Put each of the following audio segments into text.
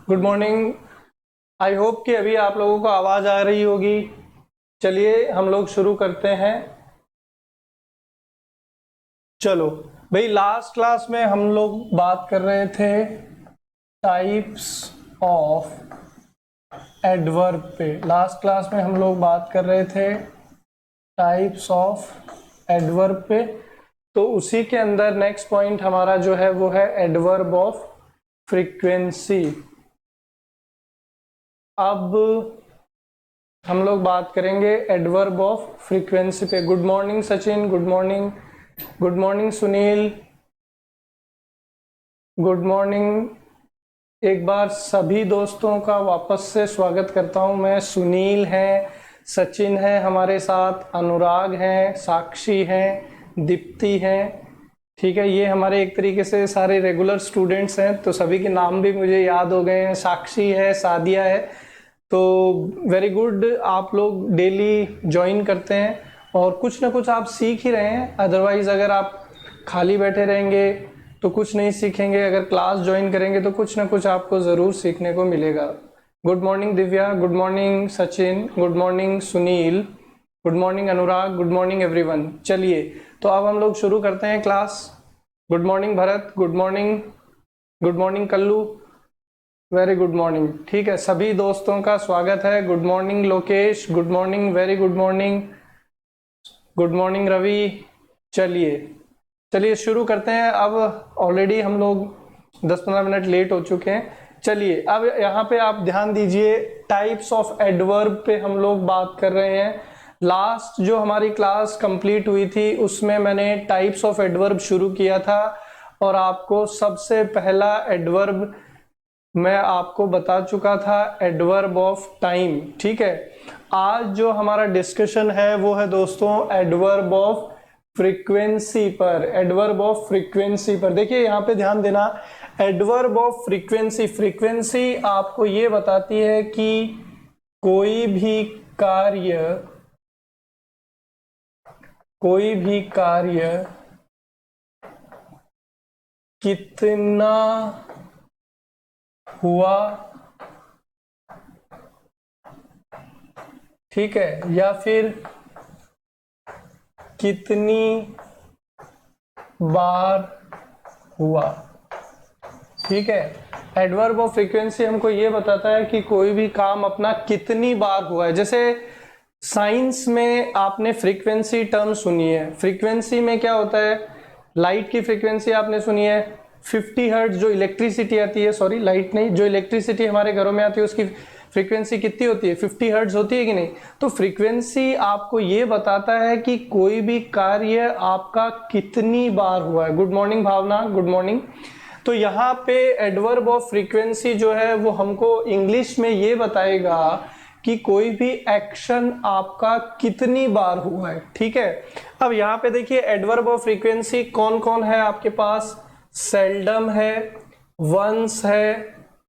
Good morning. I hope कि अभी आप लोगों को आवाज़ आ रही होगी। चलिए हम लोग शुरू करते हैं। चलो भाई, लास्ट क्लास में हम लोग बात कर रहे थे टाइप्स ऑफ एडवर्ब पे। लास्ट क्लास में हम लोग बात कर रहे थे टाइप्स ऑफ एडवर्ब पे। तो उसी के अंदर नेक्स्ट पॉइंट हमारा जो है वो है एडवर्ब ऑफ फ्रीक्वेंसी। अब हम लोग बात करेंगे एडवर्ब ऑफ फ्रीक्वेंसी पे। Good morning Sachin, good morning, good morning Sunil, good morning. एक बार सभी दोस्तों का वापस से स्वागत करता हूं मैं। सुनील है, सचिन है हमारे साथ, अनुराग है, साक्षी है, दीप्ति है। ठीक है, ये हमारे एक तरीके से सारे रेगुलर स्टूडेंट्स हैं, तो सभी के नाम भी मुझे याद हो गए हैं। साक्षी है, सादिया है, तो वेरी गुड। आप लोग डेली ज्वाइन करते हैं और कुछ ना कुछ आप सीख ही रहे हैं। अदरवाइज अगर आप खाली बैठे रहेंगे तो कुछ नहीं सीखेंगे। अगर क्लास ज्वाइन करेंगे तो कुछ ना कुछ आपको ज़रूर सीखने को मिलेगा। Good morning Divya, good morning Sachin, good morning Sunil, good morning Anurag, good morning everyone. चलिए तो अब हम लोग शुरू करते हैं class. Good morning Bharat, good morning, good morning Kallu, very good morning. ठीक है, सभी दोस्तों का स्वागत है। Good morning Lokesh, good morning, very good morning, good morning Ravi. चलिए शुरू करते हैं। अब ऑलरेडी हम लोग 10-15 मिनट लेट हो चुके हैं। चलिए अब यहाँ पे आप ध्यान दीजिए, टाइप्स ऑफ एडवर्ब पे हम लोग बात कर रहे हैं। लास्ट जो हमारी क्लास कंप्लीट हुई थी उसमें मैंने टाइप्स ऑफ एडवर्ब शुरू किया था और आपको सबसे पहला एडवर्ब मैं आपको बता चुका था, एडवर्ब ऑफ टाइम। ठीक है, आज जो हमारा डिस्कशन है वो है दोस्तों एडवर्ब ऑफ फ्रीक्वेंसी पर। एडवर्ब ऑफ फ्रीक्वेंसी पर देखिए, यहाँ पे ध्यान देना। एडवर्ब ऑफ फ्रीक्वेंसी, फ्रीक्वेंसी आपको ये बताती है कि कोई भी कार्य कितना हुआ, ठीक है, या फिर कितनी बार हुआ। ठीक है, एडवर्ब ऑफ फ्रीक्वेंसी हमको ये बताता है कि कोई भी काम अपना कितनी बार हुआ है। जैसे साइंस में आपने फ्रीक्वेंसी टर्म सुनी है। फ्रीक्वेंसी में क्या होता है, लाइट की फ्रीक्वेंसी आपने सुनी है 50 हर्ट्ज। जो इलेक्ट्रिसिटी आती है, सॉरी लाइट नहीं, जो इलेक्ट्रिसिटी हमारे घरों में आती है उसकी फ्रीक्वेंसी कितनी होती है, 50 हर्ट्ज होती है कि नहीं। तो फ्रीक्वेंसी आपको ये बताता है कि कोई भी कार्य आपका कितनी बार हुआ है। गुड मॉर्निंग भावना, गुड मॉर्निंग। तो यहाँ पे एडवर्ब ऑफ फ्रीक्वेंसी जो है वो हमको इंग्लिश में ये बताएगा कि कोई भी एक्शन आपका कितनी बार हुआ है। ठीक है, अब यहाँ पे देखिए एडवर्ब ऑफ फ्रीक्वेंसी कौन कौन है आपके पास। सेल्डम है, वंस है,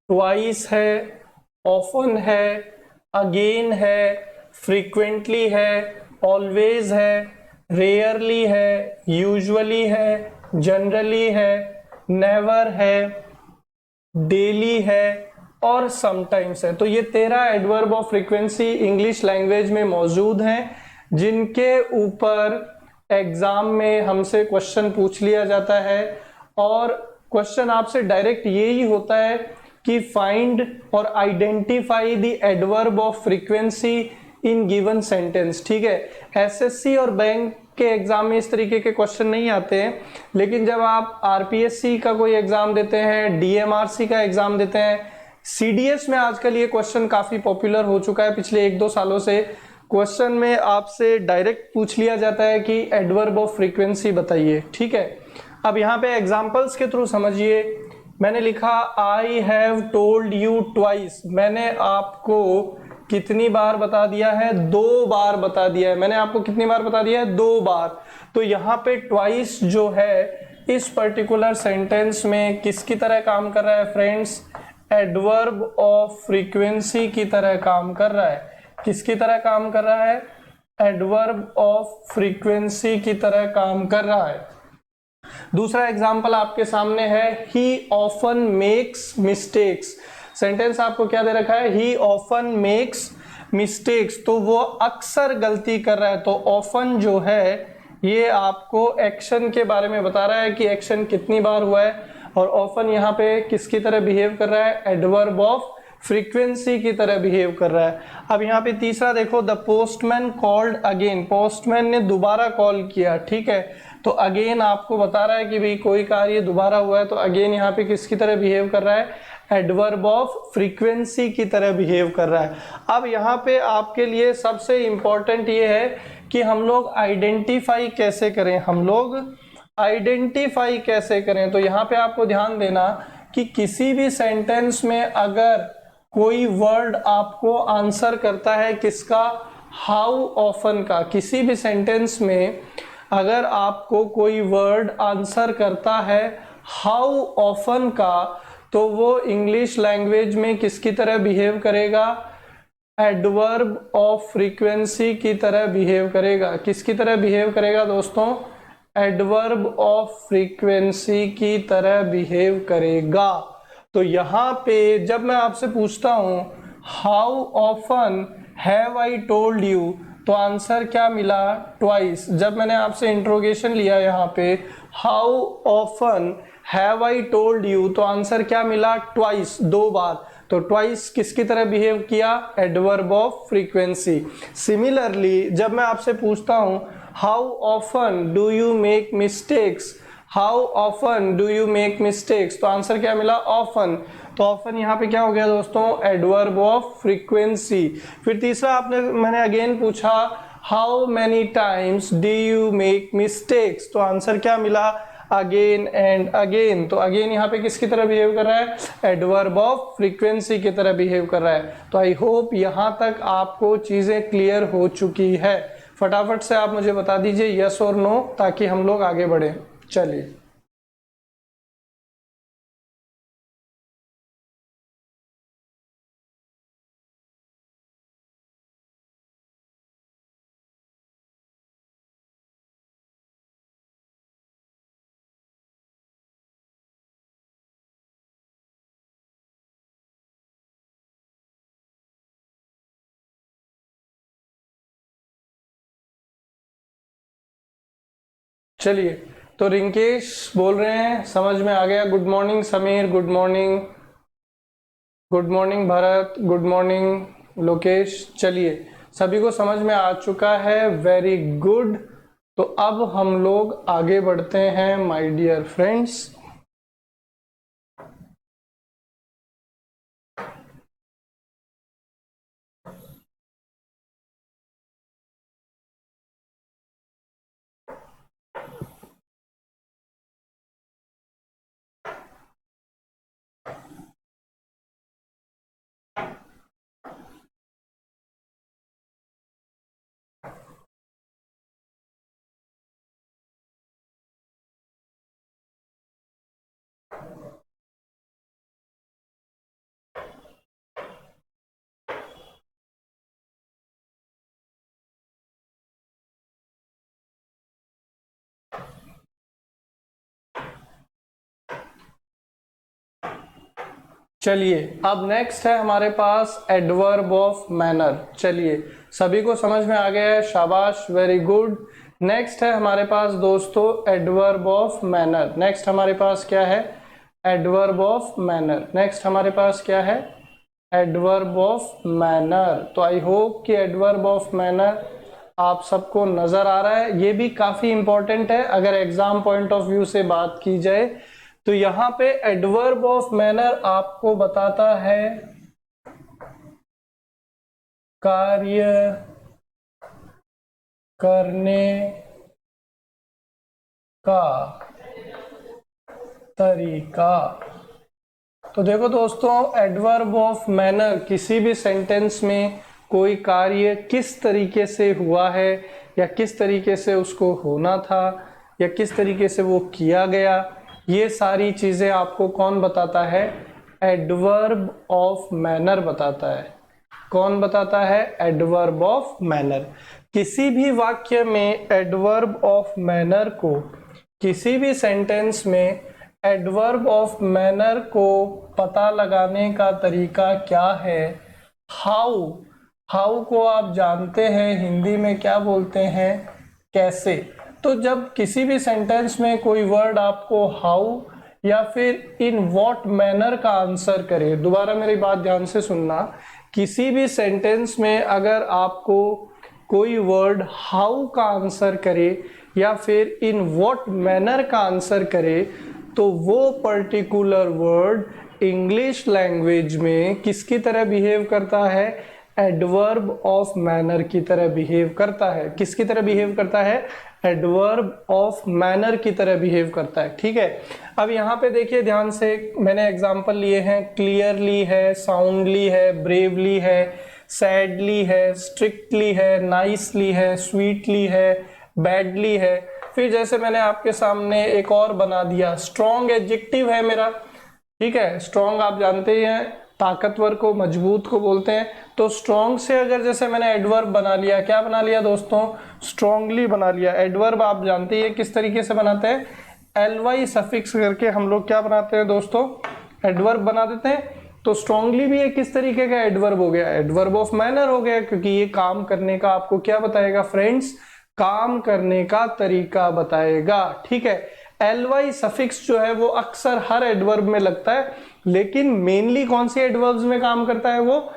ट्वाइस है, ऑफन है, अगेन है, फ्रीक्वेंटली है, ऑलवेज है, रेयरली है, यूजुअली है, जनरली है, नेवर है, डेली है और समटाइम्स है। तो ये 13 adverb of frequency English language में मौजूद हैं, जिनके ऊपर एग्जाम में हमसे क्वेश्चन पूछ लिया जाता है। और क्वेश्चन आपसे डायरेक्ट यही होता है कि फाइंड और identify the adverb of frequency in given sentence. ठीक है, एसएससी और बैंक के एग्जाम में इस तरीके के क्वेश्चन नहीं आते हैं, लेकिन जब आप आरपीएससी का कोई एग्जाम देते हैं, डीएमआरसी का एग्जाम देते हैं, सीडीएस में आजकल ये क्वेश्चन काफी पॉपुलर हो चुका है। पिछले 1-2 सालों से क्वेश्चन में आपसे डायरेक्ट पूछ लिया जाता है कि एडवर्ब ऑफ फ्रीक्वेंसी बताइए। ठीक है, अब यहाँ पे एग्जाम्पल्स के थ्रू समझिए। मैंने लिखा I have told you twice. मैंने आपको कितनी बार बता दिया है, 2 बार बता दिया है। मैंने आपको कितनी बार बता दिया है, 2 बार। तो यहाँ पे ट्वाइस जो है इस पर्टिकुलर सेंटेंस में किसकी तरह काम कर रहा है फ्रेंड्स, एडवर्ब ऑफ फ्रीक्वेंसी की तरह काम कर रहा है। किसकी तरह काम कर रहा है, एडवर्ब ऑफ फ्रीक्वेंसी की तरह काम कर रहा है। दूसरा एग्जाम्पल आपके सामने है, ही ऑफन मेक्स मिस्टेक्स। सेंटेंस आपको क्या दे रखा है, ही ऑफन मेक्स मिस्टेक्स, तो वो अक्सर गलती कर रहा है। तो ऑफन जो है ये आपको एक्शन के बारे में बता रहा है कि एक्शन कितनी बार हुआ है, और ऑफन यहाँ पे किसकी तरह बिहेव कर रहा है, एडवर्ब ऑफ फ्रीक्वेंसी की तरह बिहेव कर रहा है। अब यहाँ पे तीसरा देखो, the postman called again, postman ने दोबारा कॉल किया, ठीक है। तो अगेन आपको बता रहा है कि भाई कोई कार्य दोबारा हुआ है, तो अगेन यहाँ पे किसकी तरह बिहेव कर रहा है, एडवर्ब ऑफ फ्रीक्वेंसी की तरह बिहेव कर रहा है। अब यहाँ पे आपके लिए सबसे इंपॉर्टेंट ये है कि हम लोग आइडेंटिफाई कैसे करें, हम लोग आइडेंटिफाई कैसे करें। तो यहाँ पे आपको ध्यान देना कि किसी भी सेंटेंस में अगर कोई वर्ड आपको आंसर करता है किसका, हाउ ऑफन का, किसी भी सेंटेंस में अगर आपको कोई वर्ड आंसर करता है हाउ ऑफन का, तो वो इंग्लिश लैंग्वेज में किसकी तरह बिहेव करेगा, एडवर्ब ऑफ फ्रीक्वेंसी की तरह बिहेव करेगा। किसकी तरह बिहेव करेगा दोस्तों, एडवर्ब ऑफ फ्रीक्वेंसी की तरह बिहेव करेगा। तो यहाँ पे जब मैं आपसे पूछता हूं how often have I told you, तो आंसर क्या मिला, ट्वाइस। जब मैंने आपसे इंट्रोगेशन लिया यहाँ पे how often have I told you, तो आंसर क्या मिला, ट्वाइस, 2 बार। तो ट्वाइस किसकी तरह बिहेव किया, एडवर्ब ऑफ फ्रीक्वेंसी। सिमिलरली जब मैं आपसे पूछता हूं how often do you make mistakes, how often do you make mistakes, तो आंसर क्या मिला, ऑफन। तो ऑफन यहाँ पे क्या हो गया दोस्तों, एडवर्ब ऑफ फ्रीक्वेंसी। फिर तीसरा मैंने अगेन पूछा how many times do you make mistakes, तो आंसर क्या मिला, अगेन एंड अगेन। तो अगेन यहाँ पे किसकी तरह बिहेव कर रहा है, एडवर्ब ऑफ फ्रीक्वेंसी की तरह बिहेव कर रहा है। तो आई होप यहाँ तक आपको चीजें क्लियर हो चुकी है। फटाफट से आप मुझे बता दीजिए यस और नो, ताकि हम लोग आगे बढ़े। चलिए चलिए, तो रिंकेश बोल रहे हैं समझ में आ गया। Good morning Sameer, good morning, good morning Bharat, good morning Lokesh. चलिए सभी को समझ में आ चुका है, वेरी गुड। तो अब हम लोग आगे बढ़ते हैं माय डियर फ्रेंड्स। चलिए अब नेक्स्ट है हमारे पास एडवर्ब ऑफ मैनर। चलिए सभी को समझ में आ गया है, शाबाश, वेरी गुड। नेक्स्ट है हमारे पास दोस्तों एडवर्ब ऑफ मैनर। नेक्स्ट हमारे पास क्या है, एडवर्ब ऑफ मैनर। नेक्स्ट हमारे पास क्या है, एडवर्ब ऑफ मैनर। तो आई होप कि एडवर्ब ऑफ मैनर आप सबको नजर आ रहा है। ये भी काफी इंपॉर्टेंट है अगर एग्जाम पॉइंट ऑफ व्यू से बात की जाए। तो यहां पे एडवर्ब ऑफ मैनर आपको बताता है कार्य करने का तरीका। तो देखो दोस्तों, एडवर्ब ऑफ मैनर किसी भी सेंटेंस में कोई कार्य किस तरीके से हुआ है, या किस तरीके से उसको होना था, या किस तरीके से वो किया गया, ये सारी चीजें आपको कौन बताता है, एडवर्ब ऑफ मैनर बताता है। कौन बताता है, एडवर्ब ऑफ मैनर। किसी भी वाक्य में एडवर्ब ऑफ मैनर को किसी भी सेंटेंस में एडवर्ब ऑफ मैनर को पता लगाने का तरीका क्या है? हाउ। हाउ को आप जानते हैं हिंदी में क्या बोलते हैं? कैसे। तो जब किसी भी सेंटेंस में कोई वर्ड आपको हाउ या फिर इन व्हाट मैनर का आंसर करे, दोबारा मेरी बात ध्यान से सुनना, किसी भी सेंटेंस में अगर आपको कोई वर्ड हाउ का आंसर करे या फिर इन व्हाट मैनर का आंसर करे, तो वो पर्टिकुलर वर्ड इंग्लिश लैंग्वेज में किसकी तरह बिहेव करता है? एडवर्ब ऑफ मैनर की तरह बिहेव करता है। किसकी तरह बिहेव करता है? एडवर्ब ऑफ मैनर की तरह बिहेव करता है। ठीक है, अब यहाँ पे देखिए ध्यान से, मैंने एग्जांपल लिए हैं, क्लियरली है, साउंडली है, ब्रेवली है, सैडली है, स्ट्रिक्टली है, नाइसली है, स्वीटली है, बैडली है। फिर जैसे मैंने आपके सामने एक और बना दिया, स्ट्रॉन्ग एडजेक्टिव है मेरा। ठीक है, स्ट्रॉन्ग आप जानते ही हैं, ताकतवर को, मजबूत को बोलते हैं। तो स्ट्रॉन्ग से अगर जैसे मैंने एडवर्ब बना लिया, क्या बना लिया दोस्तों? स्ट्रॉन्गली बना लिया। एडवर्ब आप जानते ही हैं किस तरीके से बनाते हैं, ly सफिक्स करके हम लोग क्या बनाते हैं दोस्तों? एडवर्ब बना देते हैं। तो स्ट्रॉन्गली भी एक किस तरीके का एडवर्ब हो गया? एडवर्ब ऑफ मैनर हो गया, क्योंकि ये काम करने का आपको क्या बताएगा फ्रेंड्स? काम करने का तरीका बताएगा। ठीक है, ly सफिक्स जो है वो अक्सर हर एडवर्ब में लगता है, लेकिन मेनली कौन सी एडवर्ब्स में काम करता है? वो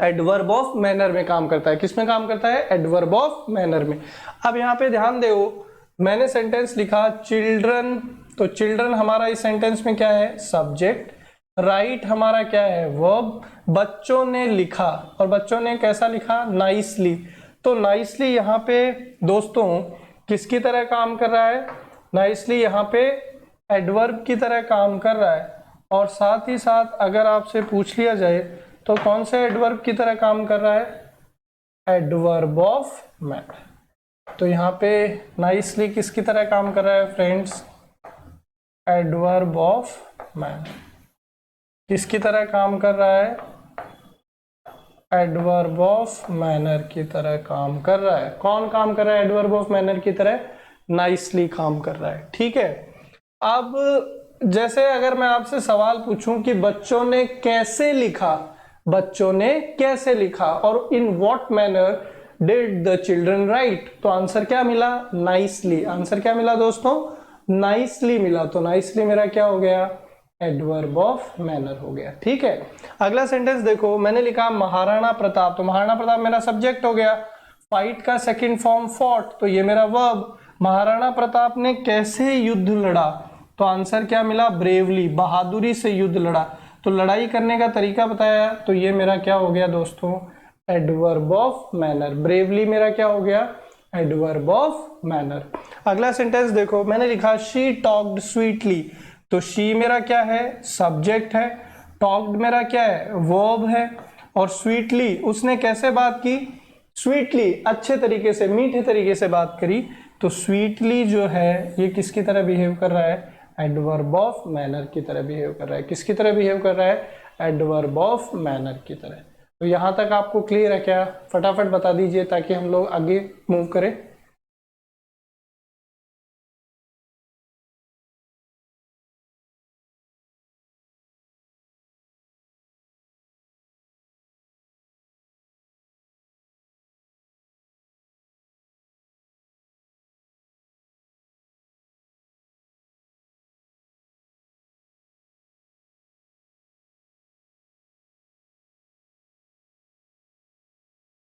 एडवर्ब ऑफ मैनर में काम करता है। किस में काम करता है? एडवर्ब ऑफ मैनर में। अब यहाँ पे ध्यान दो, मैंने सेंटेंस लिखा चिल्ड्रन, तो चिल्ड्रन हमारा इस सेंटेंस में क्या है? सब्जेक्ट। राइट हमारा क्या है? वर्ब। बच्चों ने लिखा, और बच्चों ने कैसा लिखा? नाइसली। तो नाइसली यहाँ पे दोस्तों किसकी तरह काम कर रहा है? नाइसली यहाँ पे एडवर्ब की तरह काम कर रहा है। और साथ ही साथ अगर आपसे पूछ लिया जाए तो कौन से एडवर्ब की तरह काम कर रहा है? Adverb of manner. तो यहाँ पे नाइसली किसकी तरह काम कर रहा है फ्रेंड्स? Adverb of manner. किसकी तरह काम कर रहा है? एडवर्ब ऑफ मैनर की तरह काम कर रहा है। कौन काम कर रहा है एडवर्ब ऑफ मैनर की तरह? नाइसली काम कर रहा है। ठीक है, अब जैसे अगर मैं आपसे सवाल पूछूं कि बच्चों ने कैसे लिखा, बच्चों ने कैसे लिखा, और in what manner did the children right, तो आंसर क्या मिला? नाइसली। आंसर क्या मिला दोस्तों? नाइसली मिला। तो नाइसली मेरा क्या हो गया? एडवर्ब ऑफ मैनर हो गया। ठीक है, अगला सेंटेंस देखो, मैंने लिखा महाराणा प्रताप, तो महाराणा प्रताप मेरा सब्जेक्ट हो गया। फाइट का सेकंड फॉर्म फॉट, तो ये मेरा वर्ब। महाराणा प्रताप ने कैसे युद्ध लड़ा, तो आंसर क्या मिला? ब्रेवली, बहादुरी से युद्ध लड़ा। तो लड़ाई करने का तरीका बताया, तो ये मेरा क्या हो गया दोस्तों? Adverb of manner. ब्रेवली मेरा क्या हो गया? Adverb of manner. अगला सेंटेंस देखो, मैंने लिखा शी टॉक्ड स्वीटली, तो शी मेरा क्या है? सब्जेक्ट है। टॉक्ड मेरा क्या है? वर्ब है। और स्वीटली उसने कैसे बात की? स्वीटली, अच्छे तरीके से, मीठे तरीके से बात करी। तो स्वीटली जो है ये किसकी तरह बिहेव कर रहा है? एडवर्ब ऑफ मैनर की तरह बिहेव कर रहा है। किसकी तरह बिहेव कर रहा है? एडवर्ब ऑफ मैनर की तरह। तो यहां तक आपको क्लियर है क्या? फटाफट बता दीजिए ताकि हम लोग आगे मूव करें।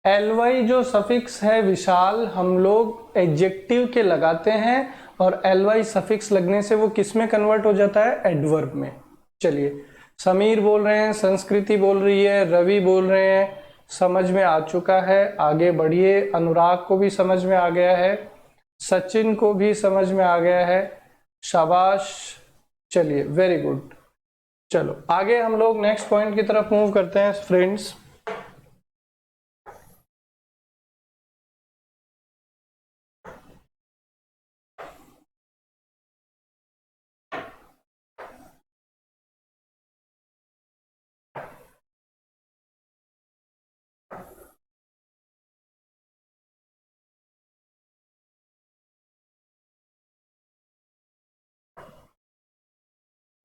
एलवाई जो सफिक्स है विशाल, हम लोग एडजेक्टिव के लगाते हैं, और एलवाई सफिक्स लगने से वो किस में कन्वर्ट हो जाता है? एडवर्ब में। चलिए, समीर बोल रहे हैं, संस्कृति बोल रही है, रवि बोल रहे हैं, समझ में आ चुका है, आगे बढ़िए। अनुराग को भी समझ में आ गया है, सचिन को भी समझ में आ गया है, शाबाश। चलिए, वेरी गुड। चलो आगे हम लोग नेक्स्ट पॉइंट की तरफ मूव करते हैं फ्रेंड्स।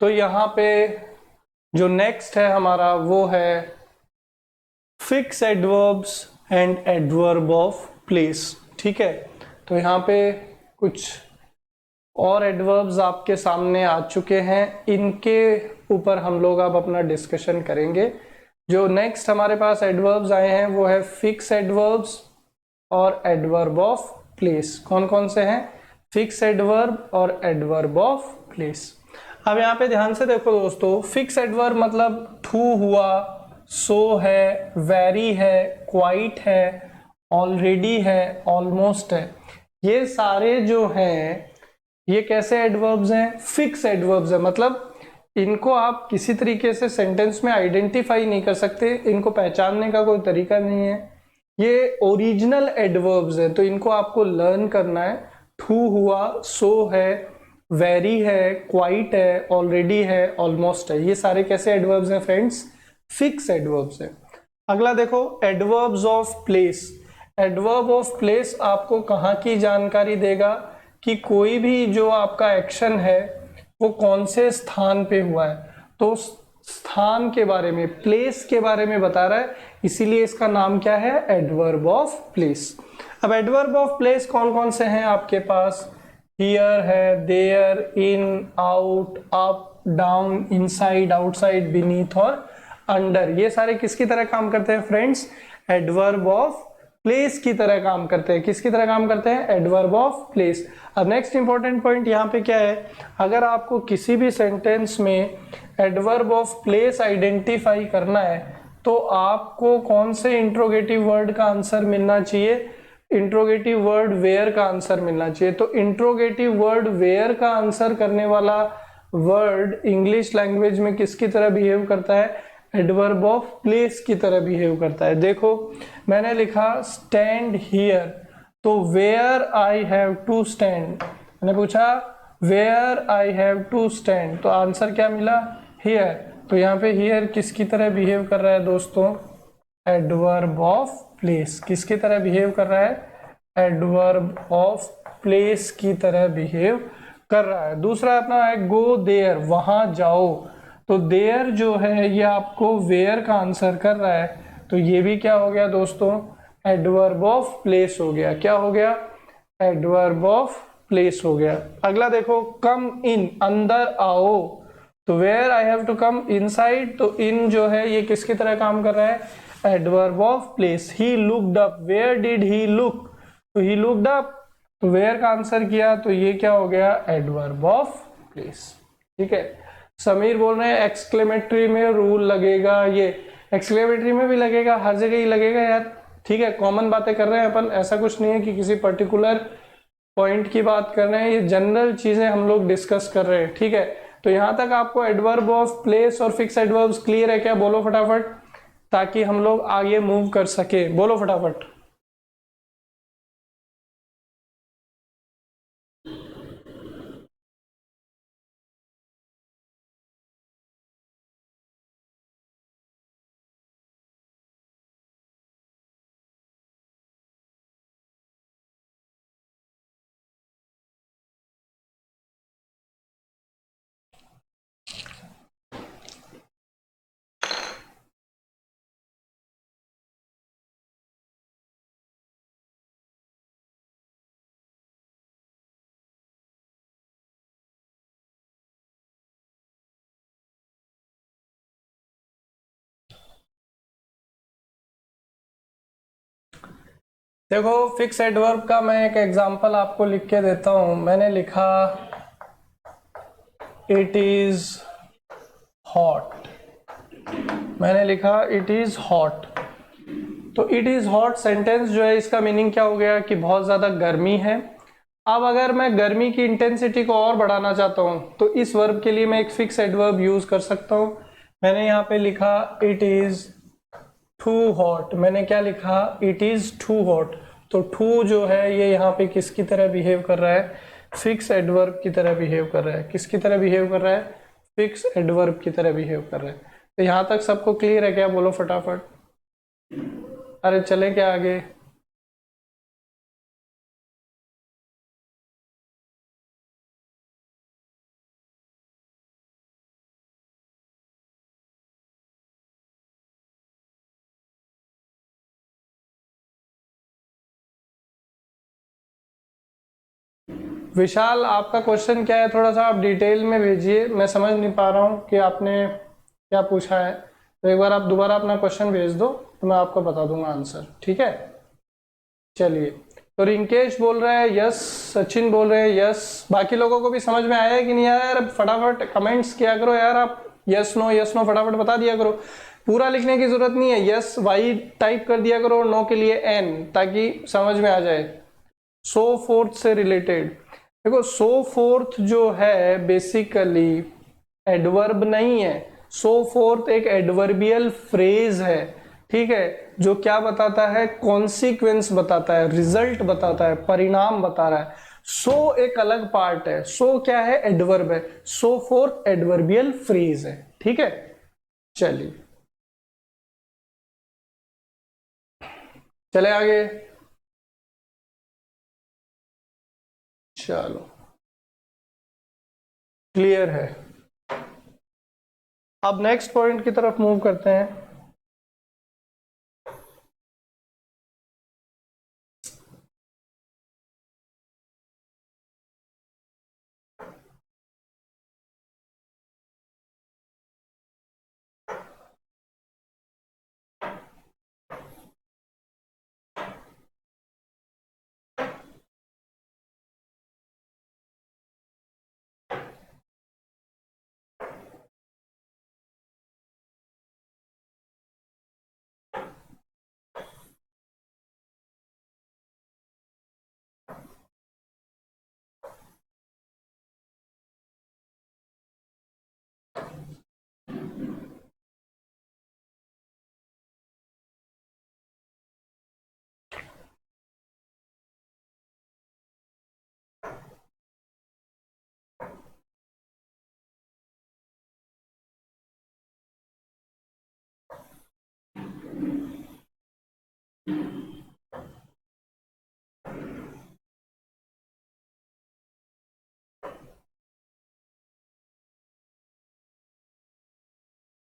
तो यहाँ पे जो नेक्स्ट है हमारा वो है fix adverbs and adverb of place. ठीक है, तो यहाँ पे कुछ और एडवर्ब्स आपके सामने आ चुके हैं, इनके ऊपर हम लोग अब अपना डिस्कशन करेंगे। जो नेक्स्ट हमारे पास एडवर्ब्स आए हैं वो है फिक्स एडवर्ब्स और एडवर्ब ऑफ प्लेस। कौन कौन से हैं? फिक्स एडवर्ब और एडवर्ब ऑफ प्लेस। अब यहाँ पे ध्यान से देखो दोस्तों, फिक्स एडवर्ब मतलब टू हुआ, सो है, वेरी है, क्वाइट है, ऑलरेडी है, ऑलमोस्ट है। ये सारे जो हैं ये कैसे एडवर्ब्स हैं? फिक्स एडवर्ब्स है, मतलब इनको आप किसी तरीके से सेंटेंस में आइडेंटिफाई नहीं कर सकते, इनको पहचानने का कोई तरीका नहीं है। ये ओरिजिनल एडवर्ब्स है, तो इनको आपको लर्न करना है। टू हुआ, सो है, वेरी है, क्वाइट है, ऑलरेडी है, ऑलमोस्ट है। ये सारे कैसे एडवर्ब्स हैं फ्रेंड्स? फिक्स एडवर्ब्स है। अगला देखो adverbs of place. Adverb of place आपको कहाँ की जानकारी देगा कि कोई भी जो आपका एक्शन है वो कौन से स्थान पे हुआ है, तो स्थान के बारे में, प्लेस के बारे में बता रहा है, इसीलिए इसका नाम क्या है? Adverb of place. अब एडवर्ब ऑफ प्लेस कौन कौन से हैं आपके पास? हियर है, there, in, out, up, down, inside, outside, beneath और अंडर। ये सारे किसकी तरह काम करते हैं फ्रेंड्स? एडवर्ब ऑफ प्लेस की तरह काम करते हैं। किसकी तरह काम करते हैं? Adverb of place. अब नेक्स्ट इंपॉर्टेंट पॉइंट यहाँ पे क्या है, अगर आपको किसी भी सेंटेंस में एडवर्ब ऑफ प्लेस आइडेंटिफाई करना है तो आपको कौन से इंट्रोगेटिव वर्ड का आंसर मिलना चाहिए? इंट्रोगेटिव वर्ड वेयर का आंसर मिलना चाहिए। तो इंट्रोगेटिव वर्ड वेयर का आंसर करने वाला वर्ड इंग्लिश लैंग्वेज में किसकी तरह बिहेव करता है? एडवर्ब ऑफ प्लेस की तरह बिहेव करता है। देखो मैंने लिखा स्टैंड हियर, तो where I have to stand. मैंने पूछा where I have to stand, तो आंसर क्या मिला? हियर। तो यहाँ पे हियर किसकी तरह बिहेव कर रहा है दोस्तों? Adverb of place. किसकी तरह बिहेव कर रहा है? एडवर्ब ऑफ प्लेस की तरह बिहेव कर रहा है। दूसरा अपना है गो देयर, वहां जाओ, तो देयर जो है ये आपको वेयर का आंसर कर रहा है, तो ये भी क्या हो गया दोस्तों? एडवर्ब ऑफ प्लेस हो गया। क्या हो गया? एडवर्ब ऑफ प्लेस हो गया। अगला देखो कम इन, अंदर आओ, तो where I have to come inside, तो इन जो है ये किसकी तरह काम कर रहा है? Adverb of place. He looked up, where did he look, तो ही लुक्ड अप, तो वेयर का आंसर किया, तो ये क्या हो गया? Adverb of place. ठीक है, समीर बोल रहे हैं एक्सक्लेमेटरी में रूल लगेगा, ये एक्सक्लेमेटरी में भी लगेगा, हर जगह ही लगेगा यार। ठीक है, कॉमन बातें कर रहे हैं अपन, ऐसा कुछ नहीं है कि किसी पर्टिकुलर पॉइंट की बात कर रहे हैं, ये जनरल चीजें हम लोग डिस्कस कर रहे हैं। ठीक है, तो यहां तक आपको एडवर्ब ऑफ प्लेस और फिक्स एडवर्ब्स क्लियर है क्या? बोलो फटाफट, ताकि हम लोग आगे मूव कर सके। बोलो फटाफट। देखो फिक्स एडवर्ब का मैं एक एग्जांपल आपको लिख के देता हूं। मैंने लिखा इट इज हॉट, मैंने लिखा इट इज हॉट, तो इट इज हॉट सेंटेंस जो है इसका मीनिंग क्या हो गया? कि बहुत ज्यादा गर्मी है। अब अगर मैं गर्मी की इंटेंसिटी को और बढ़ाना चाहता हूं तो इस वर्ब के लिए मैं एक फिक्स एडवर्ब यूज कर सकता हूं। मैंने यहाँ पे लिखा इट इज टू हॉट, मैंने क्या लिखा? इट इज टू हॉट, तो टू जो है ये यहाँ पे किसकी तरह बिहेव कर रहा है? फिक्स एडवर्ब की तरह बिहेव कर रहा है। किसकी तरह बिहेव कर रहा है? फिक्स एडवर्ब की तरह बिहेव कर रहा है। तो यहाँ तक सबको क्लियर है क्या? बोलो फटाफट। अरे चले क्या आगे? विशाल, आपका क्वेश्चन क्या है, थोड़ा सा आप डिटेल में भेजिए, मैं समझ नहीं पा रहा हूँ कि आपने क्या पूछा है। तो एक बार आप दोबारा अपना क्वेश्चन भेज दो तो मैं आपको बता दूंगा आंसर, ठीक है। चलिए, तो रिंकेश बोल रहा है यस, सचिन बोल रहे हैं यस। बाकी लोगों को भी समझ में आया है कि नहीं आया यार? फटाफट कमेंट्स किया करो यार, आप यस नो फटाफट बता दिया करो। पूरा लिखने की जरूरत नहीं है, यस वाई टाइप कर दिया करो, नो के लिए एन, ताकि समझ में आ जाए। सो फोर्थ से रिलेटेड देखो, सो फोर्थ जो है बेसिकली एडवर्ब नहीं है। सो फोर्थ एक एडवर्बियल फ्रेज है, ठीक है, जो क्या बताता है, कॉन्सिक्वेंस बताता है, रिजल्ट बताता है, परिणाम बता रहा है। सो एक अलग पार्ट है, सो क्या है, एडवर्ब है। सो फोर्थ एडवर्बियल फ्रेज है, ठीक है। चलिए चले आगे। चलो, क्लियर है। अब नेक्स्ट पॉइंट की तरफ मूव करते हैं।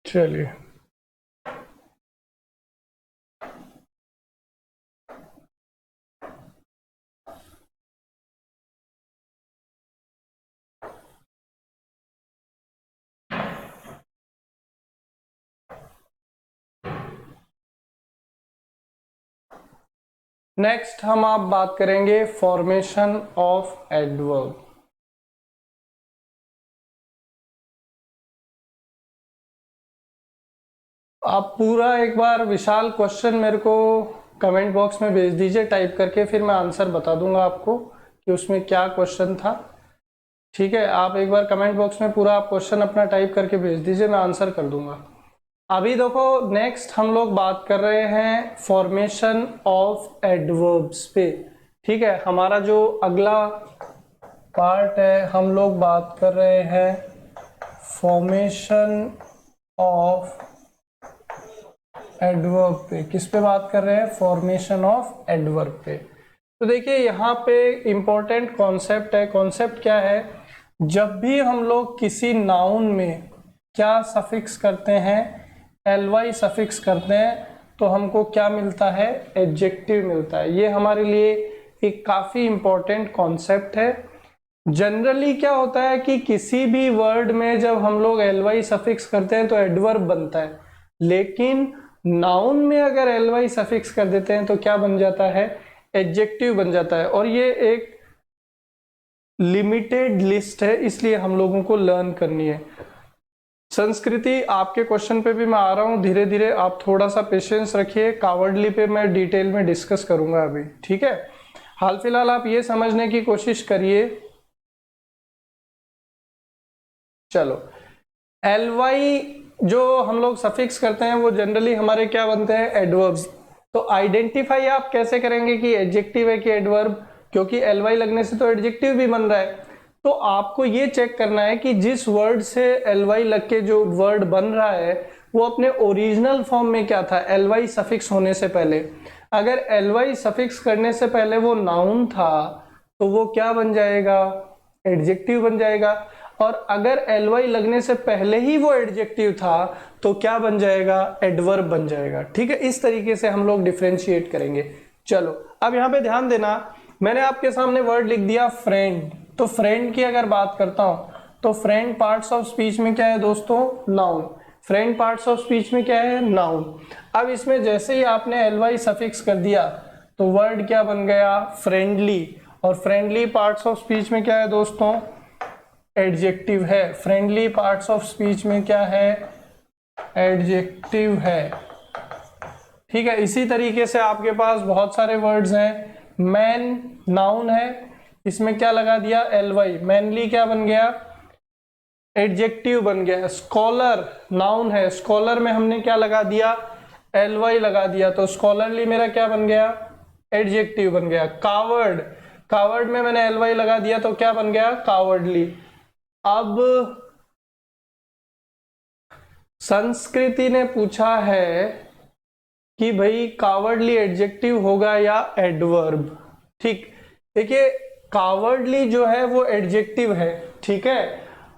चलिए, नेक्स्ट हम आप बात करेंगे फॉर्मेशन ऑफ एडवर्ब। आप पूरा एक बार विशाल क्वेश्चन मेरे को कमेंट बॉक्स में भेज दीजिए टाइप करके, फिर मैं आंसर बता दूंगा आपको कि उसमें क्या क्वेश्चन था, ठीक है। आप एक बार कमेंट बॉक्स में पूरा आप क्वेश्चन अपना टाइप करके भेज दीजिए, मैं आंसर कर दूंगा। अभी देखो, नेक्स्ट हम लोग बात कर रहे हैं फॉर्मेशन ऑफ एडवर्ब्स पे, ठीक है। हमारा जो अगला पार्ट है, हम लोग बात कर रहे हैं फॉर्मेशन ऑफ एडवर्ब पे। किस पे बात कर रहे हैं? फॉर्मेशन ऑफ एडवर्ब पे। तो देखिए यहाँ पे इंपॉर्टेंट कॉन्सेप्ट है। कॉन्सेप्ट क्या है? जब भी हम लोग किसी नाउन में क्या सफिक्स करते हैं, एलवाई सफिक्स करते हैं, तो हमको क्या मिलता है? एडजेक्टिव मिलता है। ये हमारे लिए एक काफी इंपॉर्टेंट कॉन्सेप्ट है। जनरली क्या होता है कि किसी भी वर्ड में जब हम लोग एलवाई सफिक्स करते हैं तो एडवर्ब बनता है, लेकिन नाउन में अगर एलवाई सफिक्स कर देते हैं तो क्या बन जाता है? एडजेक्टिव बन जाता है। और ये एक लिमिटेड लिस्ट है, इसलिए हम लोगों को लर्न करनी है। संस्कृति, आपके क्वेश्चन पे भी मैं आ रहा हूं धीरे धीरे, आप थोड़ा सा पेशेंस रखिए। कावर्डली पे मैं डिटेल में डिस्कस करूंगा अभी, ठीक है। हाल फिलहाल आप ये समझने की कोशिश करिए। चलो, एलवाई जो हम लोग सफिक्स करते हैं वो जनरली हमारे क्या बनते हैं? एडवर्ब्स। तो आइडेंटिफाई आप कैसे करेंगे कि एडजेक्टिव है कि एडवर्ब? क्योंकि एलवाई लगने से तो एडजेक्टिव भी बन रहा है। तो आपको ये चेक करना है कि जिस वर्ड से एलवाई लग के जो वर्ड बन रहा है वो अपने ओरिजिनल फॉर्म में क्या था एलवाई सफिक्स होने से पहले। अगर एलवाई सफिक्स करने से पहले वो नाउन था तो वो क्या बन जाएगा? एडजेक्टिव बन जाएगा। और अगर एलवाई लगने से पहले ही वो एडजेक्टिव था तो क्या बन जाएगा? एडवर्ब बन जाएगा। ठीक है, इस तरीके से हम लोग डिफरेंशिएट करेंगे। चलो अब यहां पे ध्यान देना, मैंने आपके सामने वर्ड लिख दिया फ्रेंड, तो फ्रेंड की अगर बात करता हूं तो फ्रेंड पार्ट्स ऑफ स्पीच में क्या है दोस्तों, noun. Friend parts of speech में क्या है, नाउन। अब इसमें जैसे ही आपने ly सफिक्स कर दिया तो वर्ड क्या बन गया, फ्रेंडली। और फ्रेंडली पार्ट्स ऑफ स्पीच में क्या है दोस्तों, एडजेक्टिव है। फ्रेंडली पार्ट्स ऑफ स्पीच में क्या है, एडजेक्टिव है। ठीक है, इसी तरीके से आपके पास बहुत सारे वर्ड्स हैं। मैन नाउन है, इसमें क्या लगा दिया, ly। मैनली क्या बन गया, एडजेक्टिव बन गया। स्कॉलर नाउन है, स्कॉलर में हमने क्या लगा दिया, ly लगा दिया, तो स्कॉलरली मेरा क्या बन गया, एडजेक्टिव बन गया। कावर्ड, कावर्ड में मैंने ly लगा दिया तो क्या बन गया, कावर्डली। अब संस्कृति ने पूछा है कि भाई कावर्डली एडजेक्टिव होगा या एडवर्ब। ठीक, देखिए कावर्डली जो है वो एडजेक्टिव है, ठीक है।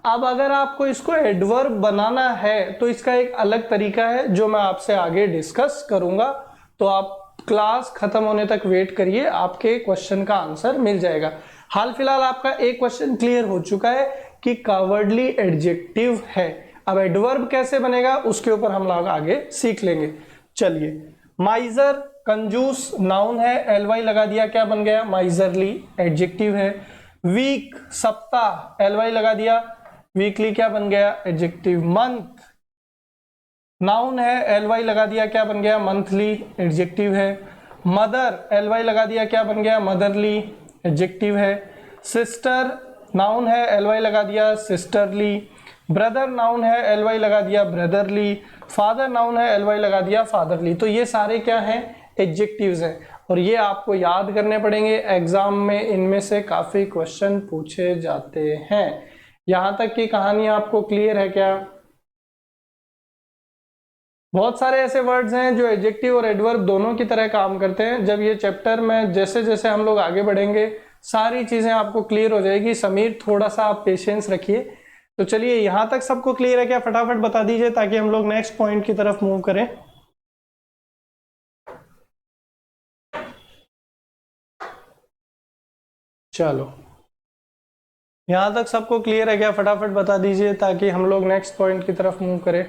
अब अगर आपको इसको एडवर्ब बनाना है तो इसका एक अलग तरीका है जो मैं आपसे आगे डिस्कस करूंगा, तो आप क्लास खत्म होने तक वेट करिए, आपके क्वेश्चन का आंसर मिल जाएगा। हाल फिलहाल आपका एक क्वेश्चन क्लियर हो चुका है कि कावर्डली एडजेक्टिव है। अब एडवर्ब कैसे बनेगा उसके ऊपर हम लोग आगे सीख लेंगे। चलिए, माइजर कंजूस नाउन है, ly लगा दिया, क्या बन गया, माइजरली, एडजेक्टिव है। वीक सप्ताह, ly लगा दिया, वीकली क्या बन गया, एडजेक्टिव। मंथ नाउन है, ly लगा दिया, क्या बन गया, मंथली, एडजेक्टिव है। मदर ly लगा दिया, क्या बन गया, मदरली, एडजेक्टिव है। सिस्टर नाउन है, ly लगा दिया, सिस्टरली। ब्रदर नाउन है, ly लगा दिया, ब्रदरली। फादर नाउन है, ly लगा दिया, फादरली। तो ये सारे क्या हैं, एडजेक्टिव्स हैं, और ये आपको याद करने पड़ेंगे। एग्जाम में इनमें से काफी क्वेश्चन पूछे जाते हैं। यहां तक की कहानी आपको क्लियर है क्या? बहुत सारे ऐसे वर्ड्स हैं जो एडजेक्टिव और एडवर्ब दोनों की तरह काम करते हैं। जब ये चैप्टर में जैसे जैसे हम लोग आगे बढ़ेंगे सारी चीजें आपको क्लियर हो जाएगी। समीर थोड़ा सा आप पेशेंस रखिए। तो चलिए, यहां तक सबको क्लियर है क्या, फटाफट बता दीजिए ताकि हम लोग नेक्स्ट पॉइंट की तरफ मूव करें। चलो, यहां तक सबको क्लियर है क्या, फटाफट बता दीजिए ताकि हम लोग नेक्स्ट पॉइंट की तरफ मूव करें।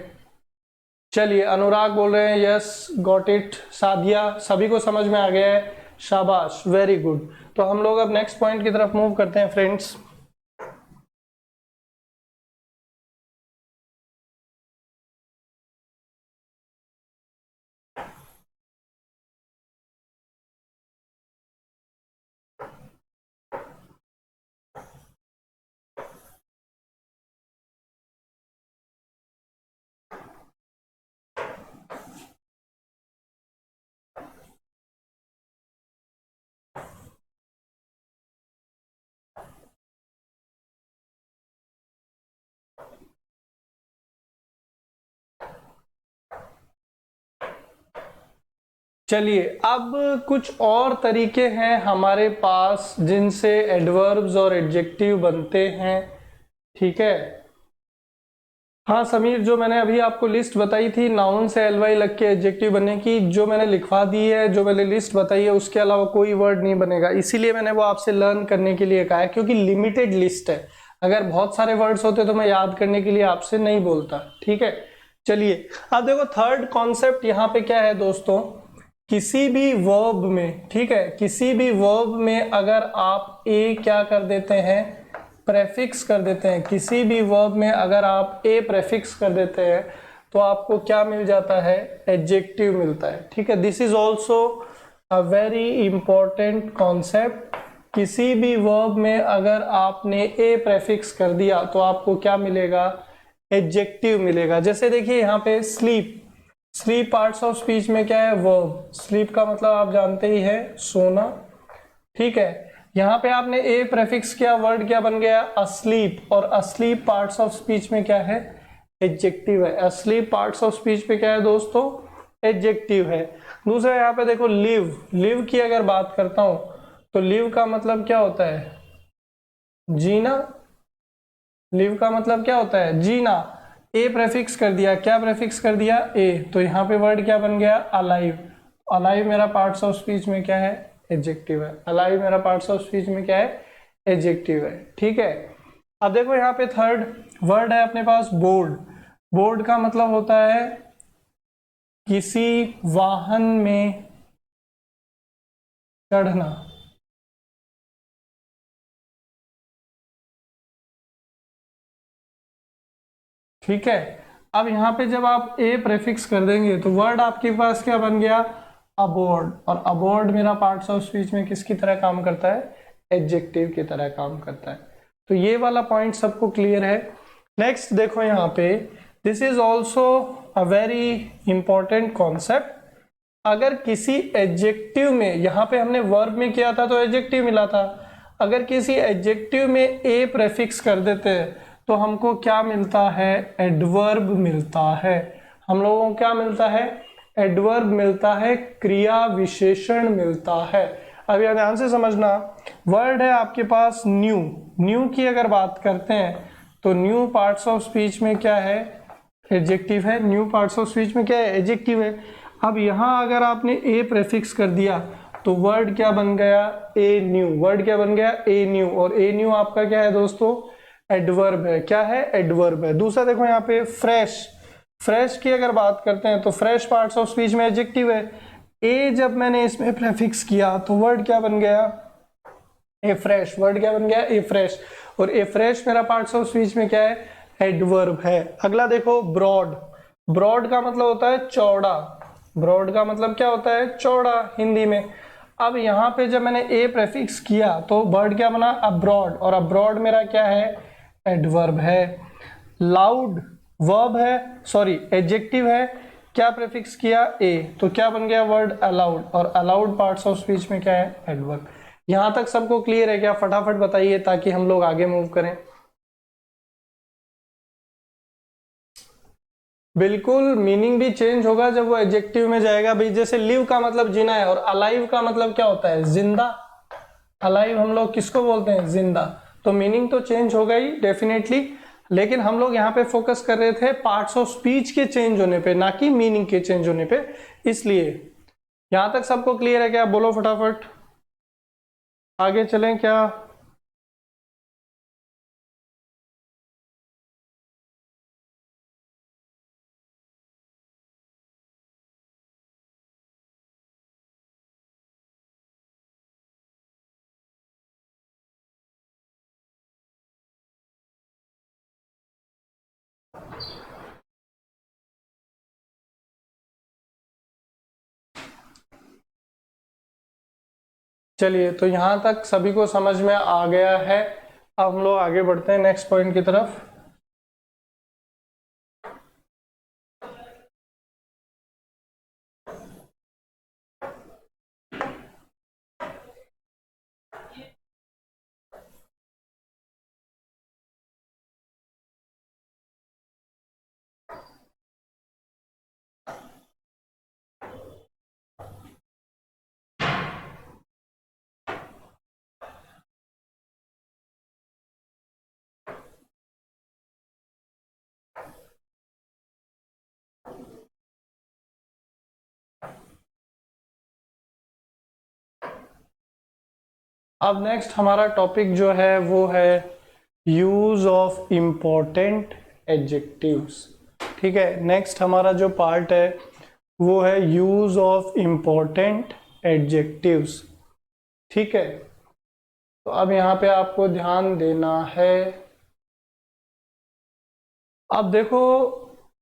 चलिए, अनुराग बोल रहे हैं यस गॉट इट। सादिया, सभी को समझ में आ गया है, शाबाश, वेरी गुड। तो हम लोग अब नेक्स्ट पॉइंट की तरफ मूव करते हैं फ्रेंड्स। चलिए, अब कुछ और तरीके हैं हमारे पास जिनसे एडवर्ब्स और एडजेक्टिव बनते हैं, ठीक है। हाँ समीर, जो मैंने अभी आपको लिस्ट बताई थी नाउन से ly लग के एडजेक्टिव बनने की, जो मैंने लिखवा दी है, जो मैंने लिस्ट बताई है, उसके अलावा कोई वर्ड नहीं बनेगा। इसीलिए मैंने वो आपसे लर्न करने के लिए कहा है, क्योंकि लिमिटेड लिस्ट है। अगर बहुत सारे वर्ड्स होते तो मैं याद करने के लिए आपसे नहीं बोलता, ठीक है। चलिए, अब देखो थर्ड कॉन्सेप्ट यहाँ पे क्या है दोस्तों, किसी भी वर्ब में, ठीक है, किसी भी वर्ब में अगर आप ए क्या कर देते हैं, प्रेफिक्स कर देते हैं, किसी भी वर्ब में अगर आप ए प्रेफिक्स कर देते हैं तो आपको क्या मिल जाता है, एडजेक्टिव मिलता है, ठीक है। This is also a very important concept. किसी भी वर्ब में अगर आपने ए प्रेफिक्स कर दिया तो आपको क्या मिलेगा, एडजेक्टिव मिलेगा। जैसे देखिए यहाँ पे sleep, sleep parts of speech में क्या है, वर्ब। स्लीप का मतलब आप जानते ही है, सोना, ठीक है। यहाँ पे आपने ए प्रेफिक्स किया, वर्ड क्या बन गया, अस्लीप, और अस्लीप पार्ट्स ऑफ स्पीच में क्या है, एडजेक्टिव है। अस्लीप पार्ट्स ऑफ स्पीच पे क्या है दोस्तों, एडजेक्टिव है। दूसरा यहाँ पे देखो लिव, लिव की अगर बात करता हूं तो लिव का मतलब क्या होता है, जीना। लिव का मतलब क्या होता है, जीना। ए प्रेफिक्स कर दिया, क्या प्रेफिक्स कर दिया, ए, तो यहाँ पे वर्ड क्या बन गया, अलाइव। अलाइव मेरा पार्ट्स ऑफ स्पीच में क्या है, एडजेक्टिव है। अलाइव मेरा पार्ट्स ऑफ स्पीच में क्या है, एडजेक्टिव है, ठीक है। अब देखो यहाँ पे थर्ड वर्ड है अपने पास बोर्ड। बोर्ड का मतलब होता है किसी वाहन में चढ़ना, ठीक है। अब यहाँ पे जब आप ए प्रेफिक्स कर देंगे तो वर्ड आपके पास क्या बन गया, अबोर्ड। और अबोर्ड मेरा पार्ट्स ऑफ स्पीच में किसकी तरह काम करता है, एडजेक्टिव की तरह काम करता है। तो ये वाला पॉइंट सबको क्लियर है। नेक्स्ट देखो यहाँ पे, this is also a very important concept. अगर किसी एडजेक्टिव में, यहाँ पे हमने वर्ब में किया था तो एडजेक्टिव मिला था, अगर किसी एडजेक्टिव में ए प्रेफिक्स कर देते हैं तो हमको क्या मिलता है, एडवर्ब मिलता है। हम लोगों को क्या मिलता है, एडवर्ब मिलता है, क्रिया विशेषण मिलता है। अब यह ध्यान से समझना, वर्ड है आपके पास न्यू। न्यू की अगर बात करते हैं तो न्यू पार्ट्स ऑफ स्पीच में क्या है, एडजेक्टिव है। न्यू पार्ट्स ऑफ स्पीच में क्या है, एडजेक्टिव है। अब यहां अगर आपने ए प्रेफिक्स कर दिया तो वर्ड क्या बन गया, ए न्यू। वर्ड क्या बन गया, ए न्यू। और ए न्यू आपका क्या है दोस्तों, एडवर्ब है। क्या है, एडवर्ब है। दूसरा देखो यहाँ पे फ्रेश। फ्रेश की अगर बात करते हैं तो फ्रेश पार्ट्स ऑफ स्पीच में एडजेक्टिव है। ए जब मैंने इसमें प्रेफिक्स किया तो वर्ड क्या बन गया, ए फ्रेश। वर्ड क्या बन गया, ए फ्रेश। और ए फ्रेश मेरा पार्ट्स ऑफ स्पीच में क्या है, एडवर्ब है। अगला देखो ब्रॉड। ब्रॉड का मतलब होता है चौड़ा। ब्रॉड का मतलब क्या होता है, चौड़ा हिंदी में। अब यहाँ पे जब मैंने ए प्रेफिक्स किया तो वर्ड क्या बना, अब्रॉड। और अब्रॉड मेरा क्या है, एडवर्ब है। लाउड वर्ब है, सॉरी एडजेक्टिव है, क्या प्रेफिक्स किया, ए, तो क्या बन गया वर्ड, अलाउड। और अलाउड पार्ट्स ऑफ स्पीच में क्या है, एडवर्ब। यहां तक सबको क्लियर है क्या, फटाफट बताइए ताकि हम लोग आगे मूव करें। बिल्कुल, मीनिंग भी चेंज होगा जब वो एडजेक्टिव में जाएगा। भाई जैसे लिव का मतलब जीना है और अलाइव का मतलब क्या होता है, जिंदा। अलाइव हम लोग किसको बोलते हैं, जिंदा। तो मीनिंग तो चेंज होगा ही डेफिनेटली, लेकिन हम लोग यहाँ पे फोकस कर रहे थे पार्ट्स ऑफ स्पीच के चेंज होने पे, ना कि मीनिंग के चेंज होने पे। इसलिए यहां तक सबको क्लियर है क्या, बोलो फटाफट, आगे चलें क्या। चलिए, तो यहां तक सभी को समझ में आ गया है। अब हम लोग आगे बढ़ते हैं नेक्स्ट पॉइंट की तरफ। अब नेक्स्ट हमारा टॉपिक जो है वो है यूज ऑफ इंपॉर्टेंट एडजेक्टिव्स। ठीक है, नेक्स्ट हमारा जो पार्ट है वो है यूज ऑफ इंपॉर्टेंट एडजेक्टिव्स। ठीक है, तो अब यहाँ पे आपको ध्यान देना है। अब देखो,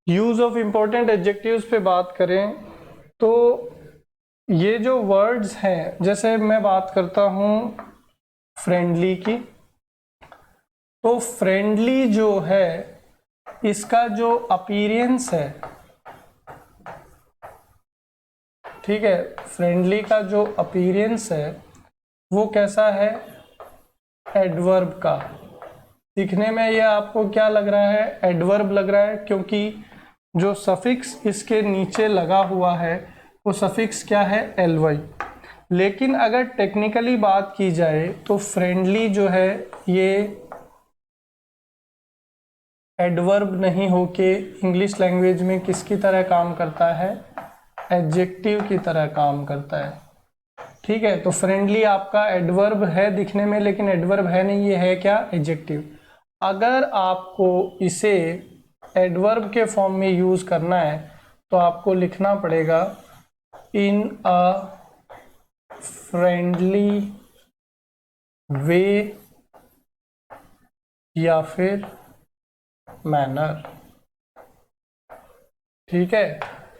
यूज ऑफ इंपॉर्टेंट एडजेक्टिव्स पे बात करें तो ये जो वर्ड्स हैं, जैसे मैं बात करता हूं फ्रेंडली की, तो फ्रेंडली जो है इसका जो अपीयरेंस है, ठीक है, फ्रेंडली का जो अपीयरेंस है वो कैसा है, एडवर्ब का। दिखने में ये आपको क्या लग रहा है, एडवर्ब लग रहा है, क्योंकि जो सफिक्स इसके नीचे लगा हुआ है वो सफिक्स क्या है, ly। लेकिन अगर टेक्निकली बात की जाए तो फ्रेंडली जो है ये एडवर्ब नहीं होके इंग्लिश लैंग्वेज में किसकी तरह काम करता है, एडजेक्टिव की तरह काम करता है। ठीक है, तो फ्रेंडली आपका एडवर्ब है दिखने में, लेकिन एडवर्ब है नहीं, ये है क्या, एडजेक्टिव। अगर आपको इसे एडवर्ब के फॉर्म में यूज करना है तो आपको लिखना पड़ेगा इन अ फ्रेंडली वे या फिर मैनर। ठीक है,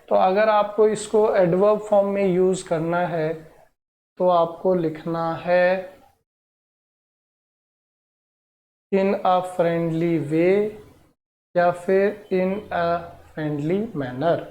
तो अगर आपको इसको एडवर्ब फॉर्म में यूज करना है तो आपको लिखना है इन अ फ्रेंडली वे या फिर इन अ फ्रेंडली मैनर।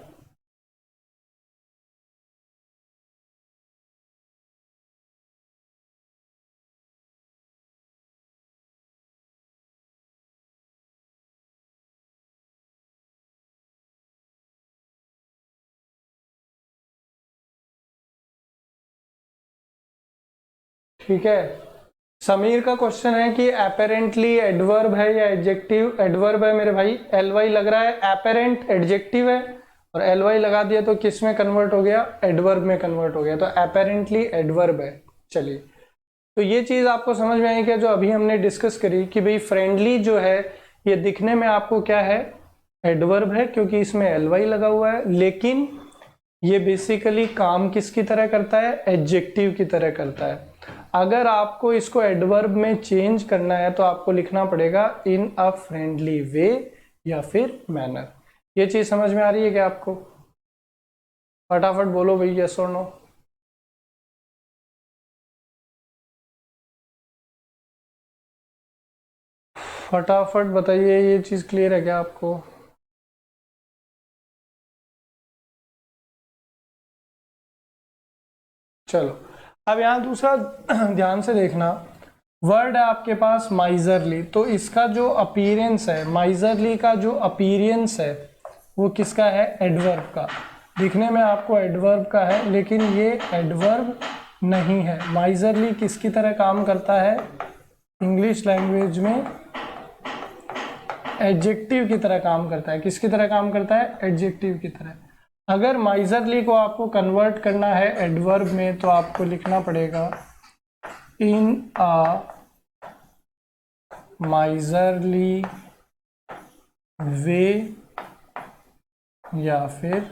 ठीक है, समीर का क्वेश्चन है कि एपेरेंटली एडवर्ब है या एडजेक्टिव। एडवर्ब है मेरे भाई, एल वाई लग रहा है, एपेरेंट एडजेक्टिव है और एल वाई लगा दिया तो किस में कन्वर्ट हो गया, एडवर्ब में कन्वर्ट हो गया, तो एपेरेंटली एडवर्ब है। चलिए, तो ये चीज आपको समझ में आई क्या, जो अभी हमने डिस्कस करी कि भाई फ्रेंडली जो है ये दिखने में आपको क्या है, एडवर्ब है, क्योंकि इसमें एल वाई लगा हुआ है, लेकिन ये बेसिकली काम किसकी तरह करता है, एडजेक्टिव की तरह करता है। अगर आपको इसको एडवर्ब में चेंज करना है तो आपको लिखना पड़ेगा इन अ फ्रेंडली वे या फिर मैनर। ये चीज समझ में आ रही है क्या आपको? फटाफट बोलो भाई, यस और नो। फटाफट बताइए, ये चीज क्लियर है क्या आपको? चलो, अब यहाँ दूसरा ध्यान से देखना, वर्ड है आपके पास माइजरली, तो इसका जो अपीयरेंस है, माइजरली का जो अपीयरेंस है वो किसका है, एडवर्ब का। दिखने में आपको एडवर्ब का है, लेकिन ये एडवर्ब नहीं है। माइजरली किसकी तरह काम करता है, इंग्लिश लैंग्वेज में एडजेक्टिव की तरह काम करता है। किसकी तरह काम करता है, एडजेक्टिव की तरह। अगर माइजरली को आपको कन्वर्ट करना है एडवर्ब में तो आपको लिखना पड़ेगा इन अ माइजरली वे या फिर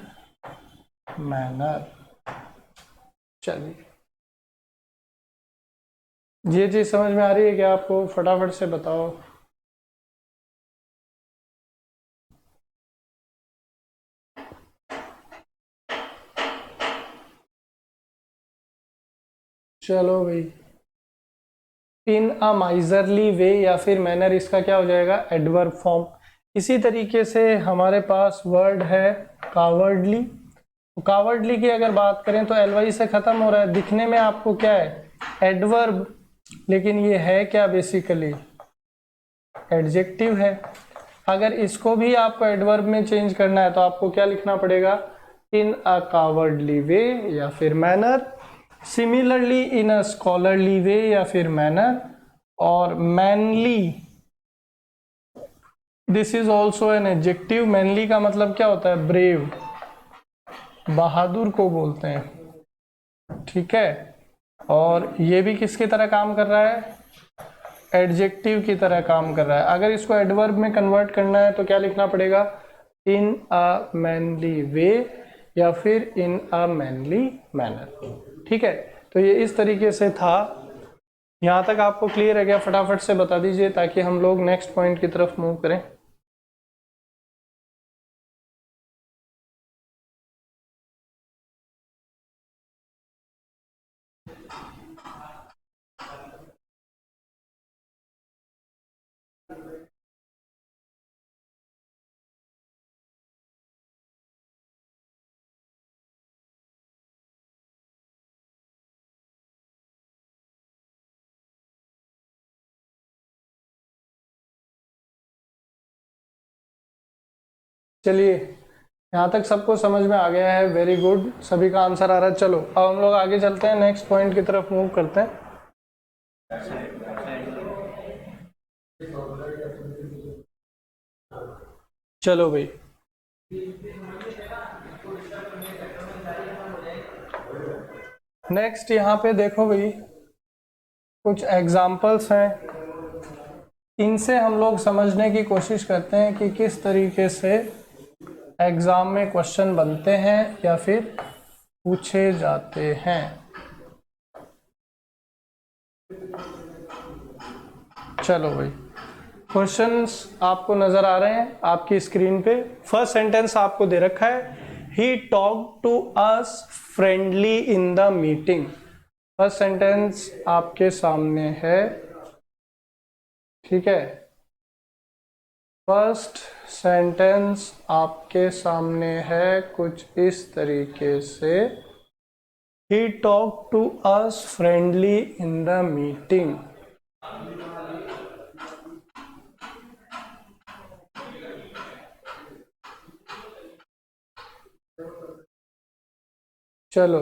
मैनर। चलिए, ये चीज समझ में आ रही है क्या आपको? फटाफट से बताओ। चलो भाई, इन अ माइजरली वे या फिर मैनर, इसका क्या हो जाएगा, एडवर्ब फॉर्म। इसी तरीके से हमारे पास वर्ड है कावर्डली। कावर्डली की अगर बात करें तो एलवाई से खत्म हो रहा है, दिखने में आपको क्या है, एडवर्ब, लेकिन ये है क्या, बेसिकली एडजेक्टिव है। अगर इसको भी आपको एडवर्ब में चेंज करना है तो आपको क्या लिखना पड़ेगा, इन अ कावर्डली वे या फिर manner. Similarly in a scholarly way या फिर मैनर। और manly, this is also an adjective. Manly का मतलब क्या होता है, ब्रेव, बहादुर को बोलते हैं। ठीक है, और ये भी किसकी तरह काम कर रहा है, एडजेक्टिव की तरह काम कर रहा है। अगर इसको एडवर्ब में कन्वर्ट करना है तो क्या लिखना पड़ेगा, इन अ मैनली वे या फिर इन अ मैनली मैनर। ठीक है, तो ये इस तरीके से था। यहां तक आपको क्लियर है क्या? फटाफट से बता दीजिए ताकि हम लोग नेक्स्ट पॉइंट की तरफ मूव करें। चलिए, यहाँ तक सबको समझ में आ गया है, वेरी गुड, सभी का आंसर आ रहा है। चलो, अब हम लोग आगे चलते हैं, नेक्स्ट पॉइंट की तरफ मूव करते हैं। चलो भाई, नेक्स्ट यहाँ पे देखो भाई, कुछ एग्जाम्पल्स हैं, इनसे हम लोग समझने की कोशिश करते हैं कि किस तरीके से एग्जाम में क्वेश्चन बनते हैं या फिर पूछे जाते हैं। चलो भाई, क्वेश्चंस आपको नजर आ रहे हैं आपकी स्क्रीन पे। फर्स्ट सेंटेंस आपको दे रखा है, he talk to us friendly in the meeting. First sentence आपके सामने है, ठीक है। फर्स्ट सेंटेंस आपके सामने है कुछ इस तरीके से, he talk to us friendly in the meeting. चलो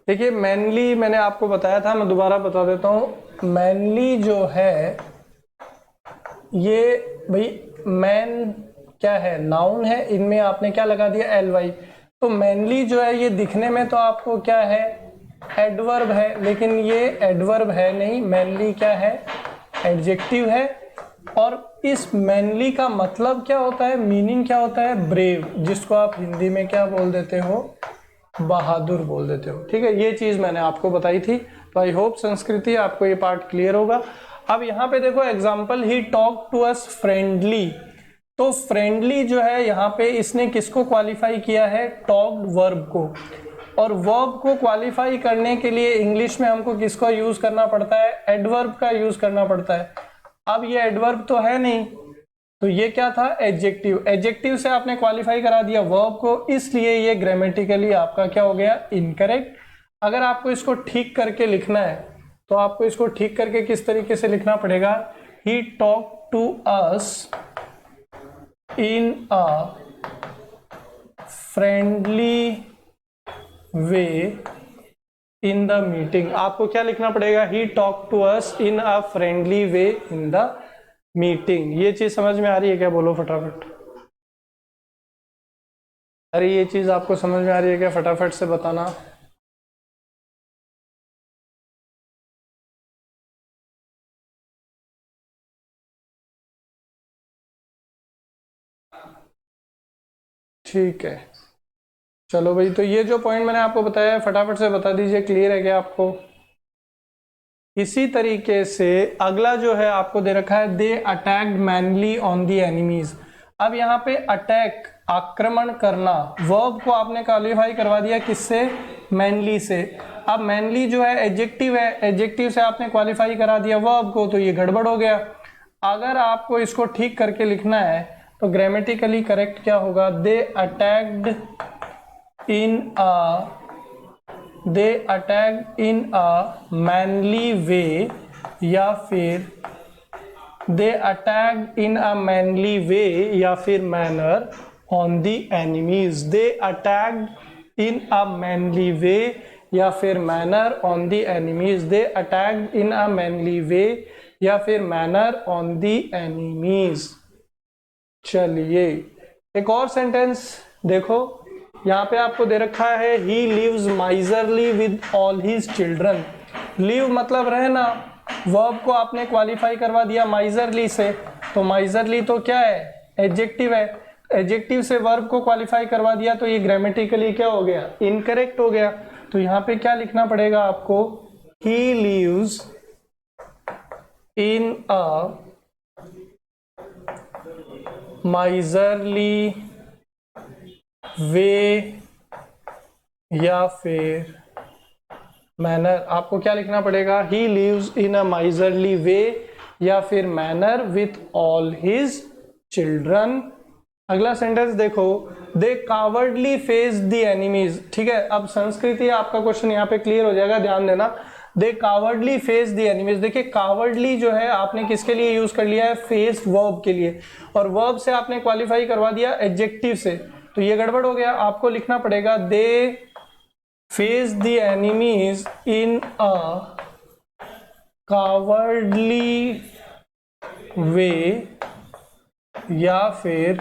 देखिए, मैनली मैंने आपको बताया था, मैं दोबारा बता देता हूं। मैनली जो है ये भाई, मैन क्या है, नाउन है, इनमें आपने क्या लगा दिया, एल वाई। तो मैनली जो है ये दिखने में तो आपको क्या है, एडवर्ब है, लेकिन ये एडवर्ब है नहीं, मैनली क्या है, एडजेक्टिव है। और इस मैनली का मतलब क्या होता है, मीनिंग क्या होता है, ब्रेव, जिसको आप हिंदी में क्या बोल देते हो, बहादुर बोल देते हो। ठीक है, ये चीज मैंने आपको बताई थी। तो आई होप संस्कृति आपको ये पार्ट क्लियर होगा। अब यहाँ पे देखो example, he talk to us friendly. तो फ्रेंडली जो है यहाँ पे इसने किसको क्वालिफाई किया है, टॉक्ड वर्ब को। और वर्ब को क्वालिफाई करने के लिए इंग्लिश में हमको किसका यूज करना पड़ता है, एडवर्ब का यूज करना पड़ता है। अब ये एडवर्ब तो है नहीं, तो ये क्या था, एडजेक्टिव। एडजेक्टिव से आपने क्वालिफाई करा दिया वर्ब को, इसलिए ये ग्रामेटिकली आपका क्या हो गया, इनकरेक्ट। अगर आपको इसको ठीक करके लिखना है तो आपको इसको ठीक करके किस तरीके से लिखना पड़ेगा, he talk to us in a friendly way in the meeting. आपको क्या लिखना पड़ेगा, he talk to us in a friendly way in the meeting. ये चीज समझ में आ रही है क्या, बोलो फटाफट। अरे ये चीज आपको समझ में आ रही है क्या, फटाफट से बताना। ठीक है, चलो भाई, तो ये जो पॉइंट मैंने आपको बताया है फटाफट से बता दीजिए, क्लियर है क्या आपको। इसी तरीके से अगला जो है आपको दे रखा है, they attacked manly on the enemies. अब यहाँ पे अटैक, आक्रमण करना, वर्ब को आपने क्वालिफाई करवा दिया किससे, मैनली से। अब मैनली जो है एडजेक्टिव है, एडजेक्टिव से आपने क्वालिफाई करा दिया वर्ब को, तो ये गड़बड़ हो गया। अगर आपको इसको ठीक करके लिखना है तो ग्रामेटिकली करेक्ट क्या होगा, they attacked in a, they attack in a manly way, या फिर दे attack in a manly way या फिर manner on the enemies. They attack in a manly way या फिर manner on the enemies. They attack in a manly way या फिर manner on the enemies. चलिए एक और सेंटेंस देखो, यहाँ पे आपको दे रखा है, he lives miserly with all his children. Live मतलब रहना, वर्ब को आपने क्वालिफाई करवा दिया माइजरली से, तो माइजरली तो क्या है, एडजेक्टिव है। एडजेक्टिव से वर्ब को क्वालिफाई करवा दिया तो ये ग्रामेटिकली क्या हो गया, इनकरेक्ट हो गया। तो यहाँ पे क्या लिखना पड़ेगा आपको, he lives in a miserly वे या फिर मैनर। आपको क्या लिखना पड़ेगा, he lives in a miserly वे या फिर manner with all his children. अगला सेंटेंस देखो, दे कावर्डली फेस द एनिमीज। ठीक है, अब संस्कृति आपका क्वेश्चन यहाँ पे क्लियर हो जाएगा, ध्यान देना। दे कावर्डली फेस द एनिमीज। देखिए कावर्डली जो है आपने किसके लिए यूज कर लिया है, फेस वर्ब के लिए, और वर्ब से आपने क्वालिफाई करवा दिया एडजेक्टिव से, तो ये गड़बड़ हो गया। आपको लिखना पड़ेगा, they face the enemies in a cowardly way या फिर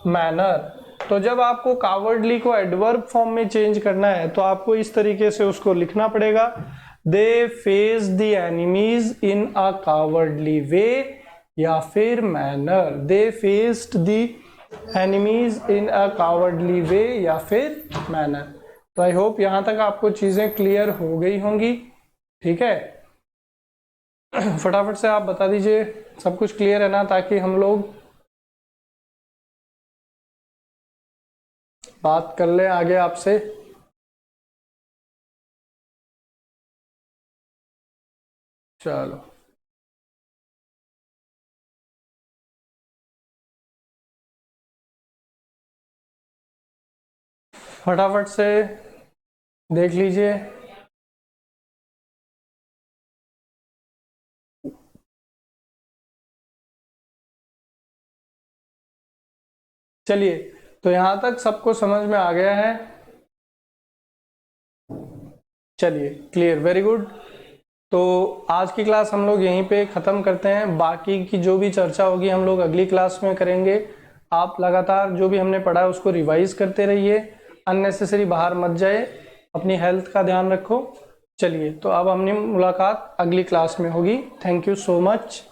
मैनर। तो जब आपको कावर्डली को एडवर्ब फॉर्म में चेंज करना है तो आपको इस तरीके से उसको लिखना पड़ेगा, they face the enemies in a cowardly way या फिर manner, they faced the enemies in a cowardly way या फिर मैनर। तो आई होप यहां तक आपको चीजें क्लियर हो गई होंगी। ठीक है, फटाफट से आप बता दीजिए सब कुछ क्लियर है ना, ताकि हम लोग बात कर ले आगे आपसे। चलो फटाफट से देख लीजिए। चलिए, तो यहां तक सबको समझ में आ गया है। चलिए क्लियर, वेरी गुड। तो आज की क्लास हम लोग यहीं पे ख़त्म करते हैं, बाकी की जो भी चर्चा होगी हम लोग अगली क्लास में करेंगे। आप लगातार जो भी हमने पढ़ा है उसको रिवाइज करते रहिए, अननेसेसरी बाहर मत जाए, अपनी हेल्थ का ध्यान रखो। चलिए, तो अब हमने मुलाकात अगली क्लास में होगी। Thank you so much.